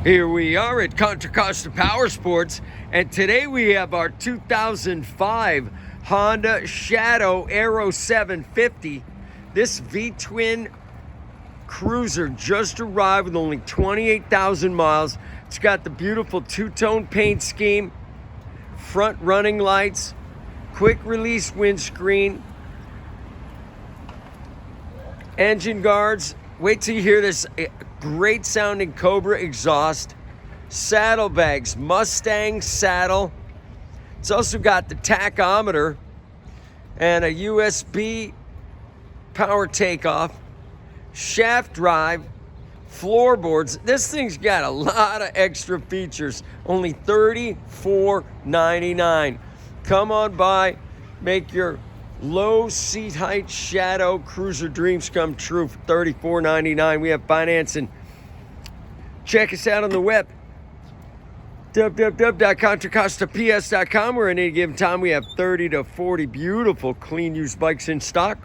Here we are at Contra Costa Powersports, and today we have our 2005 Honda Shadow Aero 750. This V-twin cruiser just arrived with only 28,000 miles. It's got the beautiful two-tone paint scheme, front running lights, quick release windscreen, engine guards. Wait till you hear this great sounding Cobra exhaust, saddlebags, Mustang saddle. It's also got the tachometer and a USB power takeoff, shaft drive, floorboards. This thing's got a lot of extra features. Only $34.99. Come on by, make your low seat height Shadow cruiser dreams come true for $34.99. We have financing. Check us out on the web, www.contracostaps.com, where at any given time we have 30 to 40 beautiful clean used bikes in stock.